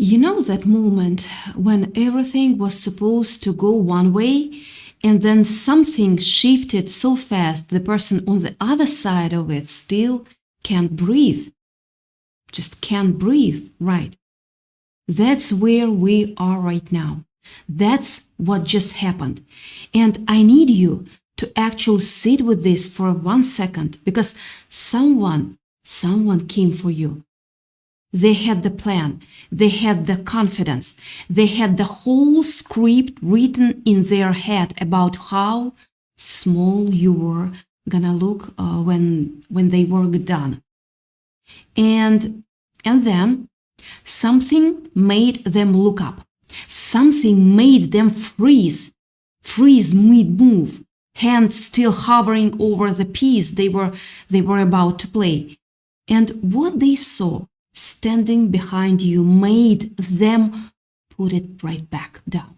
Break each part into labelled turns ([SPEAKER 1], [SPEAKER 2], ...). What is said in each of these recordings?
[SPEAKER 1] You know that moment when everything was supposed to go one way and then something shifted so fast the person on the other side of it still can't breathe. Just can't breathe, right? That's where we are right now. That's what just happened. And I need you to actually sit with this for 1 second because someone came for you. They had the plan, they had the confidence, they had the whole script written in their head about how small you were gonna look when they were done. And then something made them look up. Something made them freeze mid-move, hands still hovering over the piece they were about to play. And what they saw standing behind you made them put it right back down.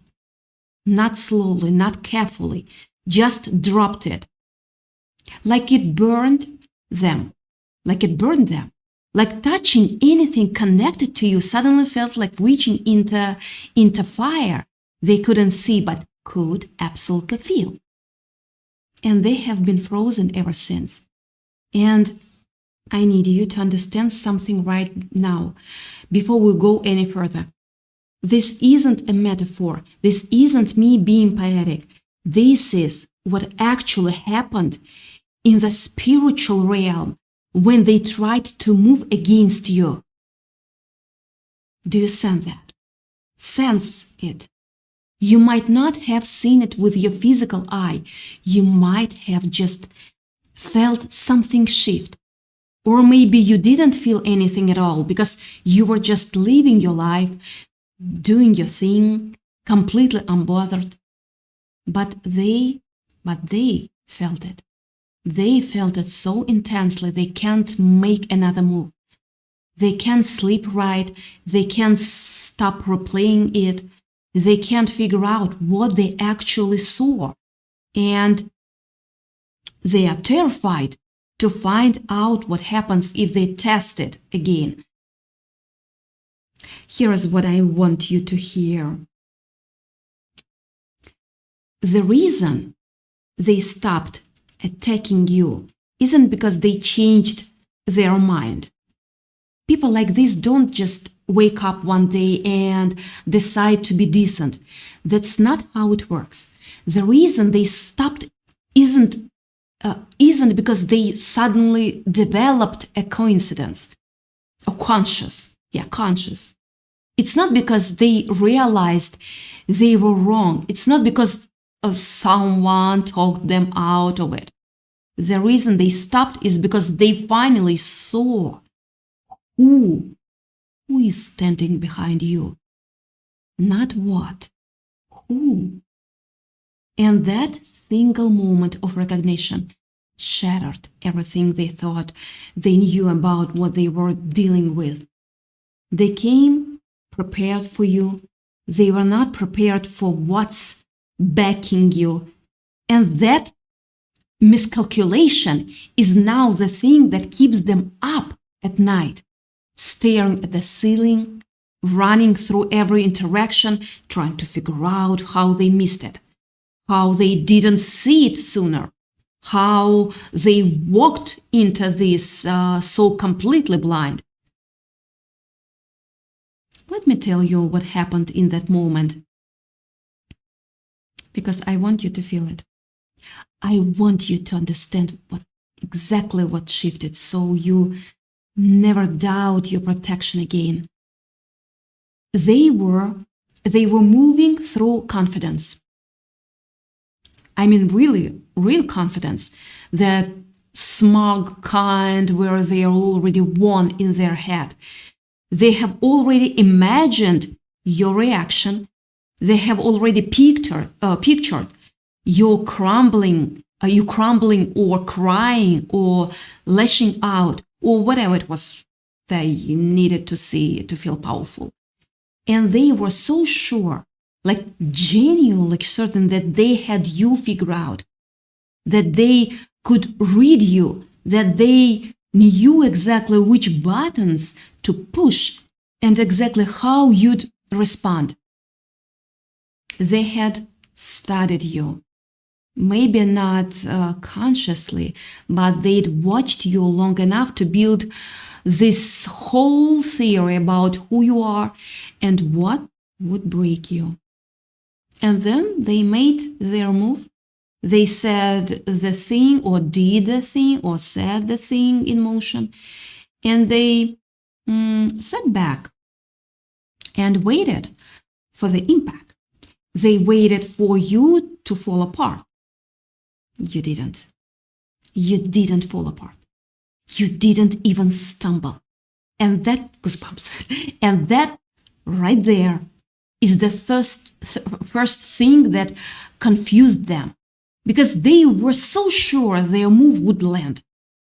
[SPEAKER 1] Not slowly, not carefully, just dropped it. Like it burned them. Like touching anything connected to you suddenly felt like reaching into fire they couldn't see but could absolutely feel. And they have been frozen ever since. And I need you to understand something right now before we go any further. This isn't a metaphor. This isn't me being poetic. This is what actually happened in the spiritual realm when they tried to move against you. Do you sense that? Sense it. You might not have seen it with your physical eye. You might have just felt something shift. Or maybe you didn't feel anything at all because you were just living your life, doing your thing, completely unbothered. But they felt it. They felt it so intensely they can't make another move. They can't sleep right. They can't stop replaying it. They can't figure out what they actually saw. And they are terrified to find out what happens if they test it again. Here's what I want you to hear. The reason they stopped attacking you isn't because they changed their mind. People like this don't just wake up one day and decide to be decent. That's not how it works. The reason they stopped isn't because they suddenly developed a coincidence or conscious. It's not because they realized they were wrong. It's not because someone talked them out of it. The reason they stopped is because they finally saw who is standing behind you. Not what, who. And that single moment of recognition shattered everything they thought they knew about what they were dealing with. They came prepared for you. They were not prepared for what's backing you. And that miscalculation is now the thing that keeps them up at night, staring at the ceiling, running through every interaction, trying to figure out how they missed it, how they didn't see it sooner, how they walked into this so completely blind. Let me tell you what happened in that moment, because I want you to feel it. I want you to understand exactly what shifted so you never doubt your protection again. They were moving through confidence. I mean, really, real confidence. That smug kind where they already won in their head. They have already imagined your reaction. They have already pictured you crumbling or crying or lashing out or whatever it was they needed to see to feel powerful. And they were so sure, like genuinely certain that they had you figured out, that they could read you, that they knew exactly which buttons to push and exactly how you'd respond. They had studied you. Maybe not consciously, but they'd watched you long enough to build this whole theory about who you are and what would break you. And then they made their move. They said the thing or did the thing or set the thing in motion. And they sat back and waited for the impact. They waited for you to fall apart. You didn't. You didn't fall apart. You didn't even stumble. And that, goosebumps, and that right there is the first thing that confused them. Because they were so sure their move would land.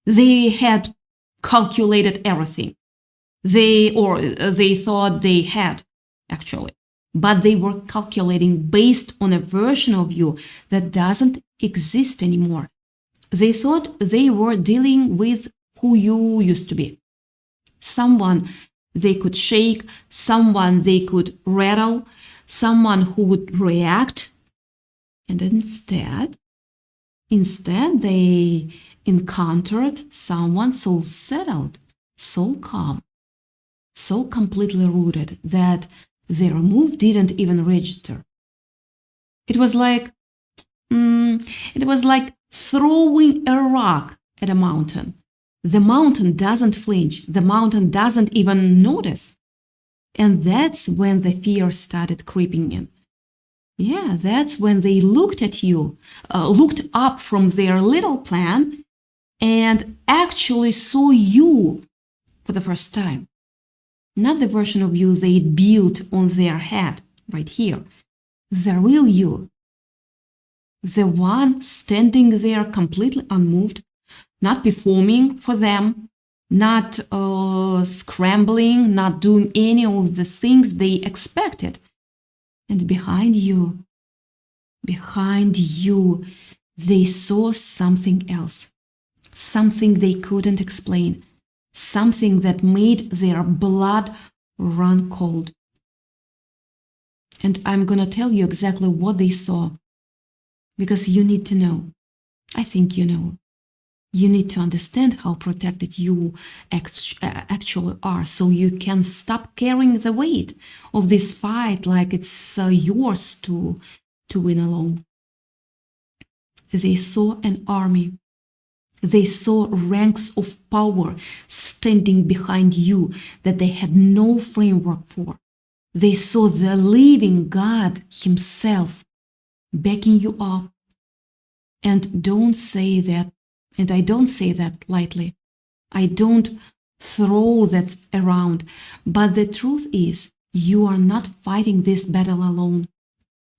[SPEAKER 1] They had calculated everything. They thought they had, actually. But they were calculating based on a version of you that doesn't exist anymore. They thought they were dealing with who you used to be. Someone they could shake, someone they could rattle, someone who would react. And instead they encountered someone so settled, so calm, so completely rooted that their move didn't even register. It was like throwing a rock at a mountain. The mountain doesn't flinch. The mountain doesn't even notice. And that's when the fear started creeping in. Yeah, that's when they looked at you, looked up from their little plan and actually saw you for the first time. Not the version of you they built on their head right here. The real you. The one standing there completely unmoved, not performing for them, not scrambling, not doing any of the things they expected. And behind you, they saw something else, something they couldn't explain, something that made their blood run cold. And I'm gonna tell you exactly what they saw, because you need to know. I think you know. You need to understand how protected you actually are, so you can stop carrying the weight of this fight like it's yours to win alone. They saw an army. They saw ranks of power standing behind you that they had no framework for. They saw the living God Himself backing you up. And don't say that. And I don't say that lightly. I don't throw that around. But the truth is, you are not fighting this battle alone.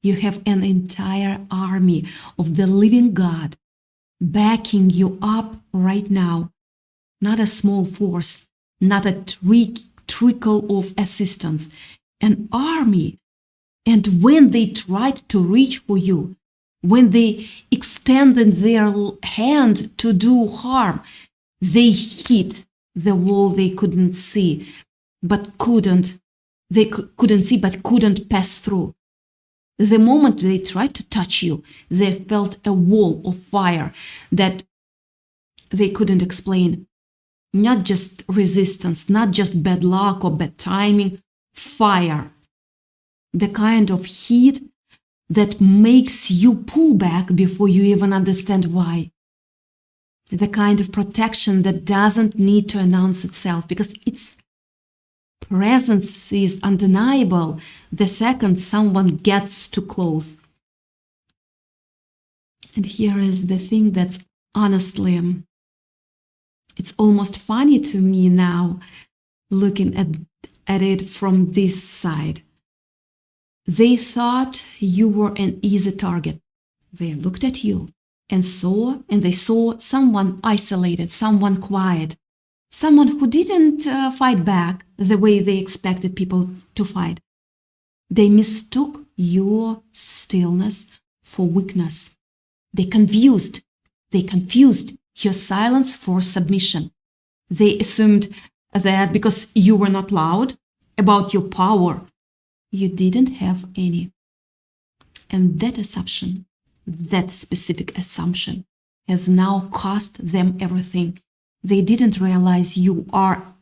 [SPEAKER 1] You have an entire army of the living God backing you up right now. Not a small force, not a trickle of assistance. An army. And when they tried to reach for you, when they extended their hand to do harm, they hit the wall they couldn't see, but couldn't pass through. The moment they tried to touch you, they felt a wall of fire that they couldn't explain. Not just resistance, not just bad luck or bad timing, fire. The kind of heat that makes you pull back before you even understand why. The kind of protection that doesn't need to announce itself because its presence is undeniable the second someone gets too close. And here is the thing that's honestly, it's almost funny to me now, looking at it from this side. They thought you were an easy target. They looked at you and they saw someone isolated, someone quiet, someone who didn't fight back the way they expected people to fight. They mistook your stillness for weakness. They confused your silence for submission. They assumed that because you were not loud, about your power. You didn't have any. And that assumption, that specific assumption, has now cost them everything. They didn't realize you are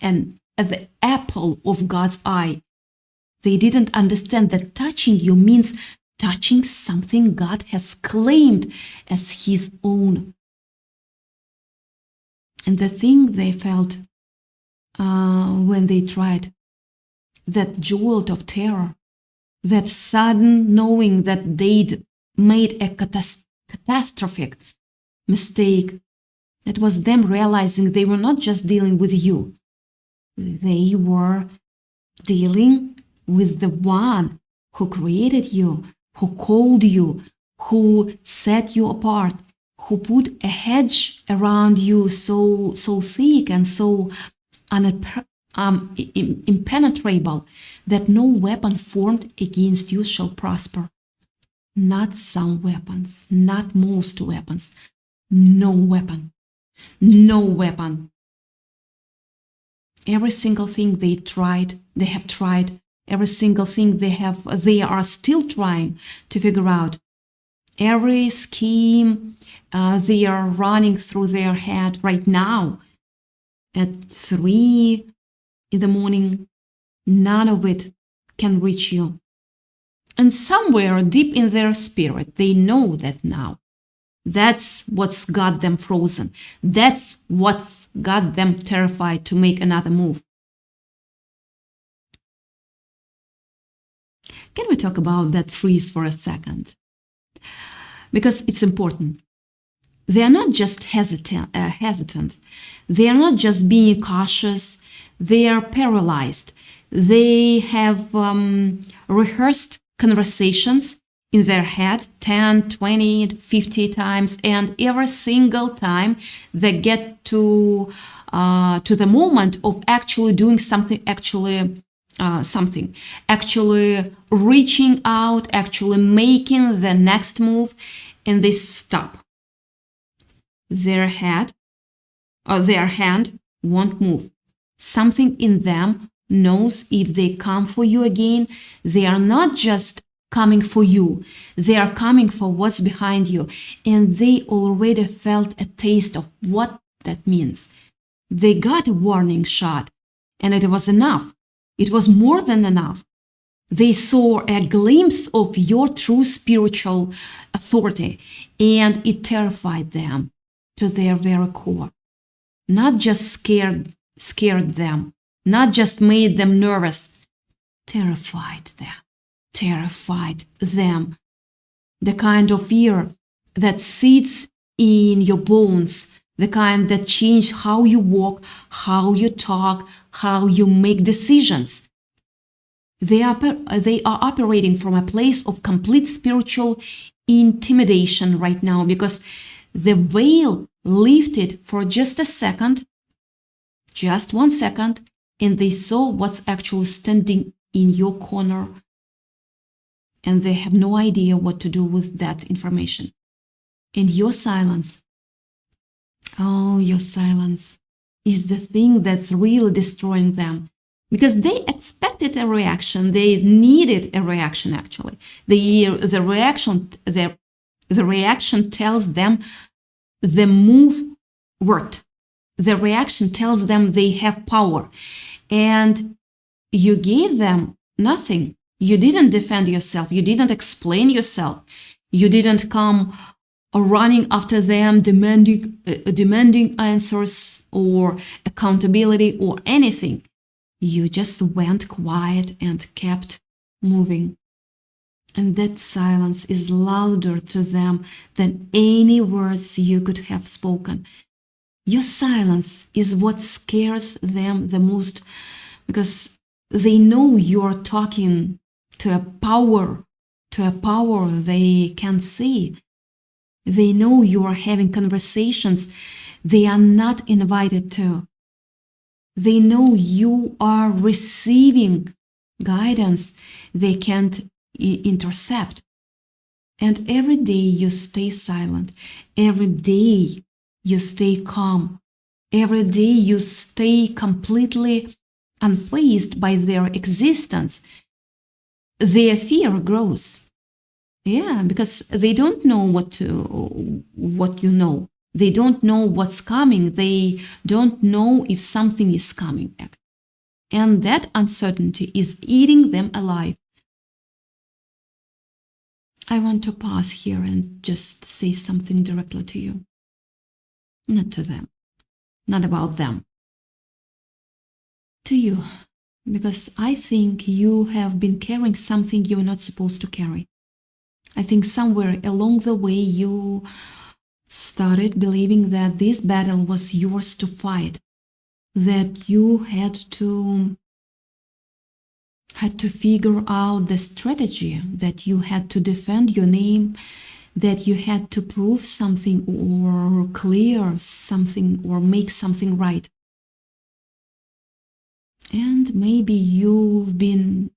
[SPEAKER 1] the apple of God's eye. They didn't understand that touching you means touching something God has claimed as His own. And the thing they felt when they tried, that jolt of terror, that sudden knowing that they'd made a catastrophic mistake, it was them realizing they were not just dealing with you. They were dealing with the one who created you, who called you, who set you apart, who put a hedge around you so thick and so impenetrable that no weapon formed against you shall prosper. Not some weapons, not most weapons. No weapon. No weapon. Every single thing they have tried, every single thing they are still trying to figure out. Every scheme they are running through their head right now at 3 in the morning, none of it can reach you. And somewhere deep in their spirit, they know that now. That's what's got them frozen. That's what's got them terrified to make another move. Can we talk about that freeze for a second? Because it's important. They are not just hesitant. They are not just being cautious. They are paralyzed. They have rehearsed conversations in their head 10, 20, 50 times, and every single time they get to the moment of actually doing something, actually reaching out, actually making the next move, and they stop. Their hand won't move. Something in them knows if they come for you again, they are not just coming for you, they are coming for what's behind you, and they already felt a taste of what that means. They got a warning shot, and it was enough. It was more than enough. They saw a glimpse of your true spiritual authority, and it terrified them to their very core. Not just scared them, not just made them nervous, terrified them. The kind of fear that sits in your bones, the kind that changes how you walk, how you talk, how you make decisions. They are operating from a place of complete spiritual intimidation right now, because the veil lifted for just a second, just 1 second, and they saw what's actually standing in your corner, and they have no idea what to do with that information. And your silence, your silence is the thing that's really destroying them, because they expected a reaction. They needed a reaction, actually. The reaction tells them the move worked. The reaction tells them they have power. And you gave them nothing. You didn't defend yourself. You didn't explain yourself. You didn't come running after them, demanding answers or accountability or anything. You just went quiet and kept moving. And that silence is louder to them than any words you could have spoken. Your silence is what scares them the most, because they know you're talking to a power they can't see. They know you are having conversations they are not invited to. They know you are receiving guidance they can't intercept. And every day you stay silent. Every day you stay calm. Every day you stay completely unfazed by their existence, their fear grows. Yeah, because they don't know what you know. They don't know what's coming. They don't know if something is coming. And that uncertainty is eating them alive. I want to pause here and just say something directly to you. Not to them. Not about them. To you. Because I think you have been carrying something you're not supposed to carry. I think somewhere along the way you started believing that this battle was yours to fight, that you had to figure out the strategy, that you had to defend your name, that you had to prove something or clear something or make something right. And maybe you've been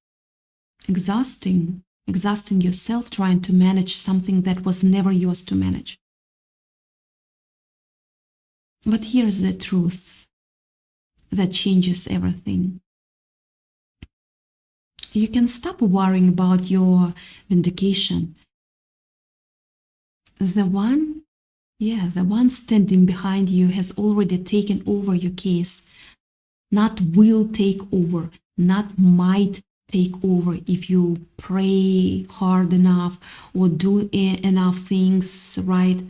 [SPEAKER 1] exhausting yourself trying to manage something that was never yours to manage. But here's the truth that changes everything. You can stop worrying about your vindication. The one standing behind you has already taken over your case. Not will take over, not might take over if you pray hard enough or do enough things right.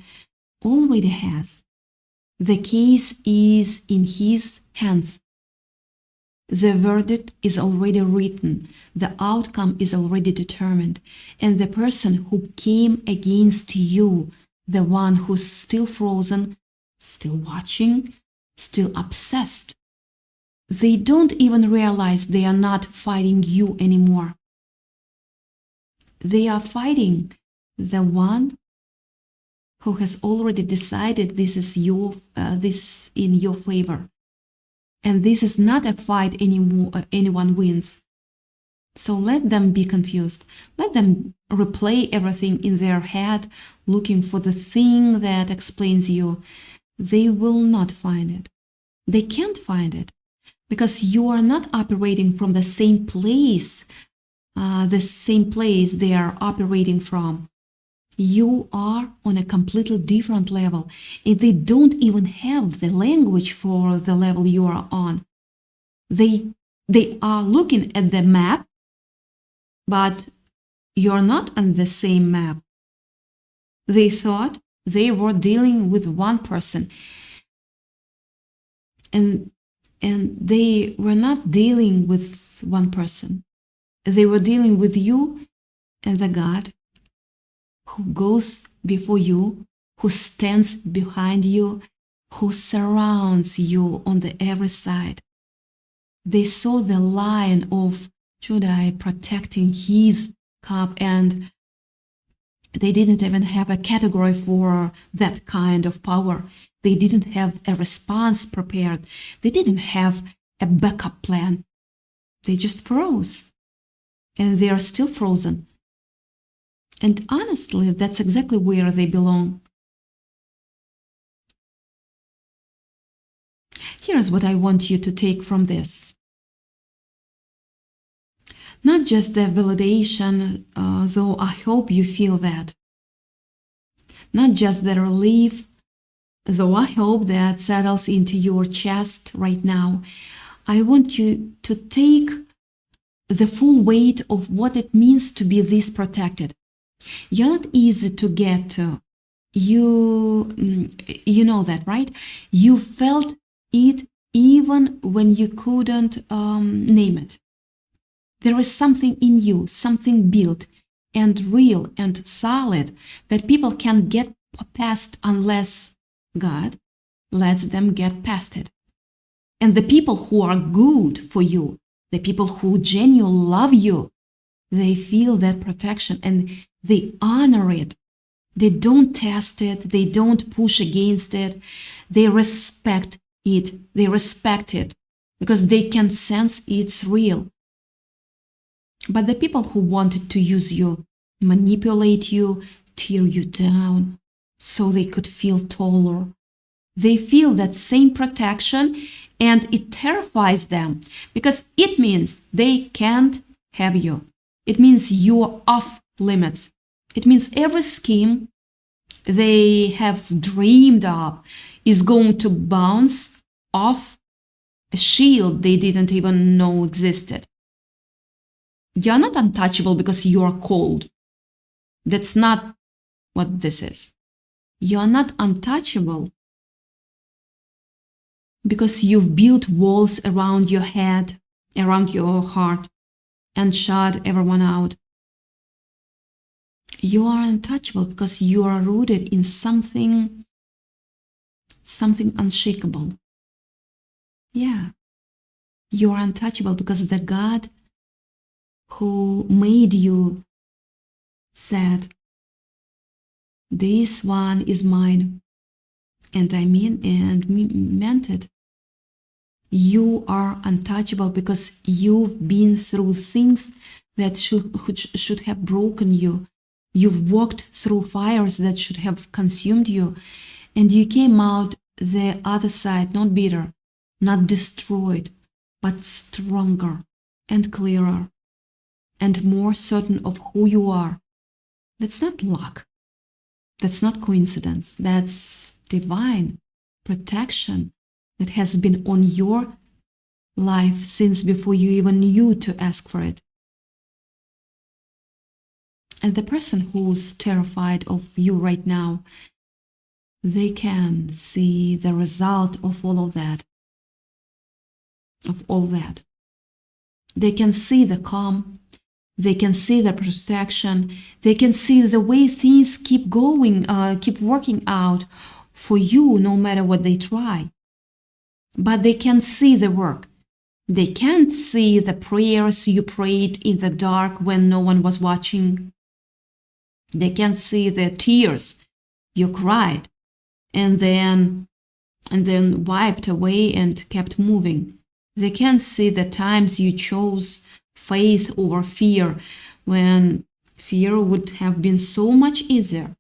[SPEAKER 1] Already has. The case is in his hands. The verdict is already written. The outcome is already determined. And the person who came against you, the one who's still frozen, still watching, still obsessed, they don't even realize they are not fighting you anymore. They are fighting the one who has already decided this is in your favor. And this is not a fight anymore, anyone wins. So let them be confused. Let them replay everything in their head, looking for the thing that explains you. They will not find it. They can't find it. Because you are not operating from the same place they are operating from. You are on a completely different level, and they don't even have the language for the level you are on. They are looking at the map, but you're not on the same map. They thought they were dealing with one person, and they were not dealing with one person. They were dealing with you and the God who goes before you, who stands behind you, who surrounds you on the every side. They saw the line of Judah protecting his cup, and they didn't even have a category for that kind of power. They didn't have a response prepared. They didn't have a backup plan. They just froze. And they are still frozen. And honestly, that's exactly where they belong. Here's what I want you to take from this. Not just the validation, though I hope you feel that. Not just the relief, though I hope that settles into your chest right now. I want you to take the full weight of what it means to be this protected. You're not easy to get to. You know that, right? You felt it even when you couldn't name it. There is something in you, something built and real and solid that people can't get past unless God lets them get past it. And the people who are good for you, the people who genuinely love you, they feel that protection and they honor it. They don't test it. They don't push against it. They respect it. They respect it because they can sense it's real. But the people who wanted to use you, manipulate you, tear you down so they could feel taller, they feel that same protection And it terrifies them because it means they can't have you. It means you're off limits. It means every scheme they have dreamed of is going to bounce off a shield they didn't even know existed. You're not untouchable because you're cold. That's not what this is. You're not untouchable because you've built walls around your head, around your heart, and shut everyone out. You are untouchable because you are rooted in something unshakable. Yeah. You are untouchable because the God who made you said, this one is mine. And I meant it. You are untouchable because you've been through things that should have broken you. You've walked through fires that should have consumed you. And you came out the other side, not bitter, not destroyed, but stronger and clearer and more certain of who you are. That's not luck. That's not coincidence. That's divine protection that has been on your life since before you even knew to ask for it. And the person who's terrified of you right now, they can see the result of all of that. They can see the calm. They can see the protection. They can see the way things keep going, keep working out for you no matter what they try. But they can't see the work. They can't see the prayers you prayed in the dark when no one was watching. They can't see the tears you cried and then wiped away and kept moving. They can't see the times you chose faith over fear when fear would have been so much easier.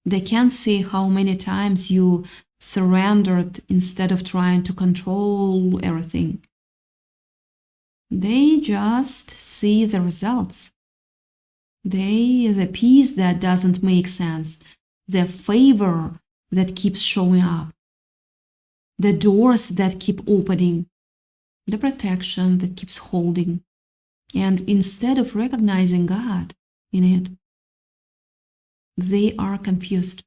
[SPEAKER 1] They can't see how many times you surrendered instead of trying to control everything. They just see the results. The peace that doesn't make sense, the favor that keeps showing up, the doors that keep opening, the protection that keeps holding. And instead of recognizing God in it, they are confused.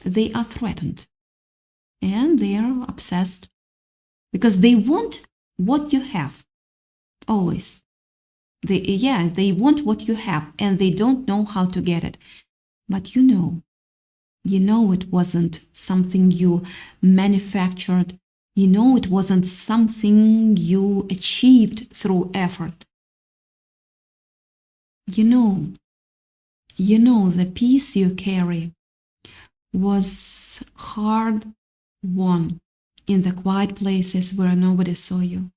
[SPEAKER 1] They are threatened. And they are obsessed because they want what you have. Always. They want what you have and they don't know how to get it. But you know it wasn't something you manufactured. You know it wasn't something you achieved through effort. You know the peace you carry was hard won in the quiet places where nobody saw you.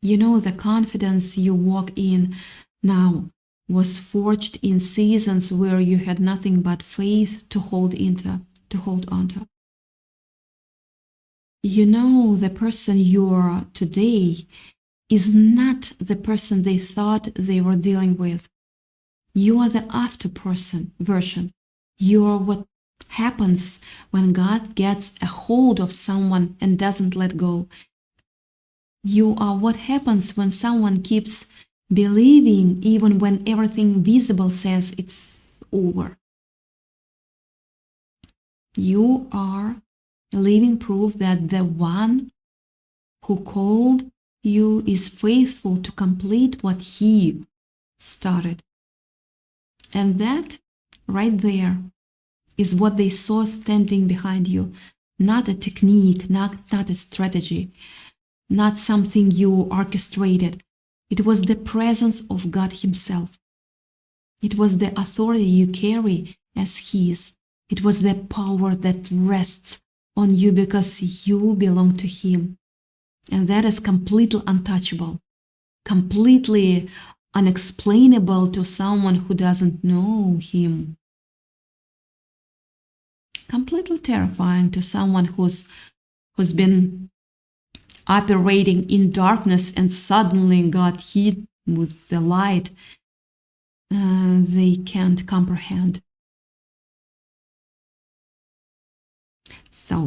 [SPEAKER 1] You know the confidence you walk in now was forged in seasons where you had nothing but faith to hold onto. You know the person you are today is not the person they thought they were dealing with. You are the after version. You are what happens when God gets a hold of someone and doesn't let go. You are what happens when someone keeps believing even when everything visible says it's over. You are living proof that the one who called you is faithful to complete what he started. And that right there is what they saw standing behind you. Not a technique, not a strategy, not something you orchestrated. It was the presence of God himself. It was the authority you carry as his. It was the power that rests on you because you belong to him. And that is completely untouchable, completely unexplainable to someone who doesn't know him. completely terrifying to someone who's been operating in darkness and suddenly got hit with the light. They can't comprehend. So,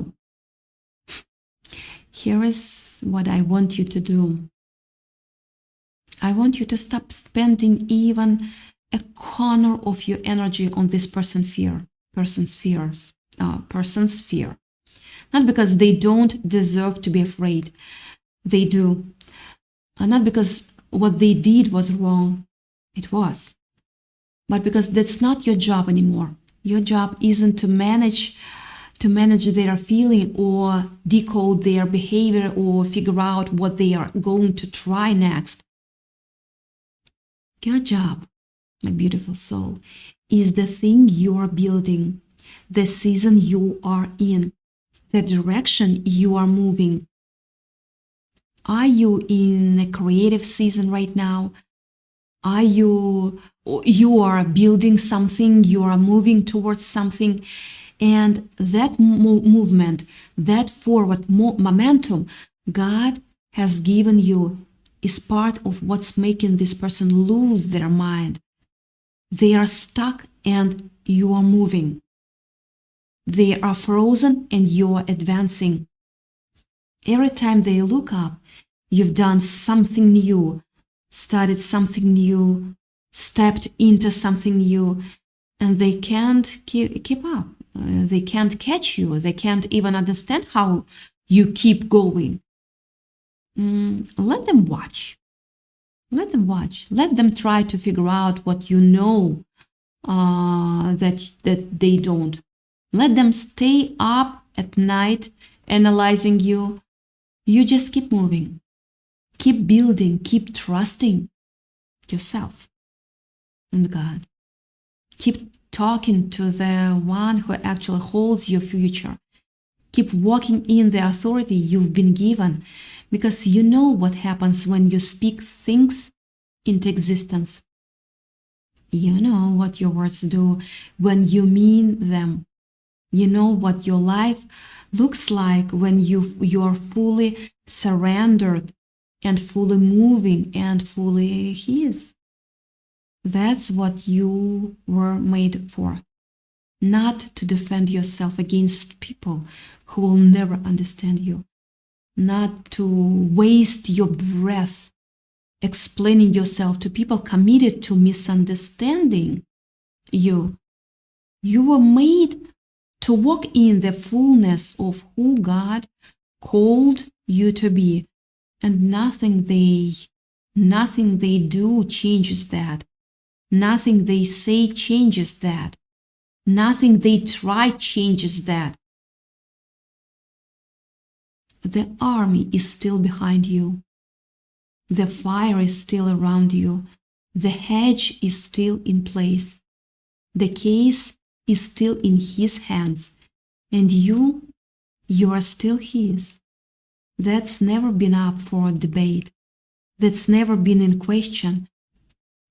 [SPEAKER 1] here is what I want you to do. I want you to stop spending even a corner of your energy on this person's fear. Not because they don't deserve to be afraid. They do. Not because what they did was wrong. It was. But because that's not your job anymore. Your job isn't to manage their feeling or decode their behavior or figure out what they are going to try next. Your job, my beautiful soul, is the thing you are building, the season you are in, the direction you are moving. Are you in a creative season right now? Are you are building something, you are moving towards something, and that movement, that forward momentum God has given you is part of what's making this person lose their mind. They are stuck and you are moving. They are frozen and you are advancing. Every time they look up, you've done something new, started something new, stepped into something new, and they can't keep up. They can't catch you. They can't even understand how you keep going. Let them watch. Let them watch. Let them try to figure out what you know that they don't. Let them stay up at night analyzing you. You just keep moving. Keep building. Keep trusting yourself and God. Keep talking to the one who actually holds your future. Keep walking in the authority you've been given, because you know what happens when you speak things into existence. You know what your words do when you mean them. You know what your life looks like when you are fully surrendered and fully moving and fully His. That's what you were made for. Not to defend yourself against people who will never understand you. Not to waste your breath explaining yourself to people committed to misunderstanding you. You were made to walk in the fullness of who God called you to be. And nothing they do changes that. Nothing they say changes that. Nothing they try changes that. The army is still behind you. The fire is still around you. The hedge is still in place. The case is still in His hands. And you are still His. That's never been up for debate. That's never been in question.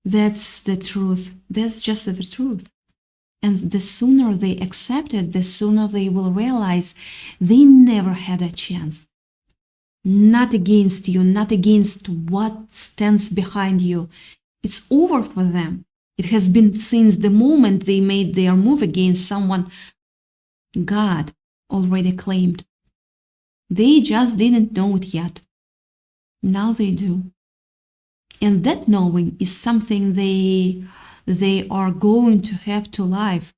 [SPEAKER 1] That's the truth. That's just the truth. And the sooner they accept it, the sooner they will realize they never had a chance. Not against you, not against what stands behind you. It's over for them. It has been since the moment they made their move against someone God already claimed. They just didn't know it yet. Now they do. And that knowing is something they are going to have to live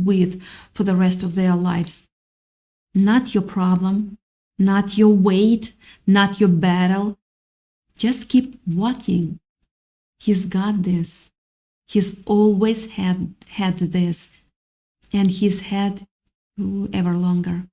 [SPEAKER 1] with for the rest of their lives. Not your problem, not your weight, not your battle. Just keep walking. He's got this. He's always had this, and He's had ever longer.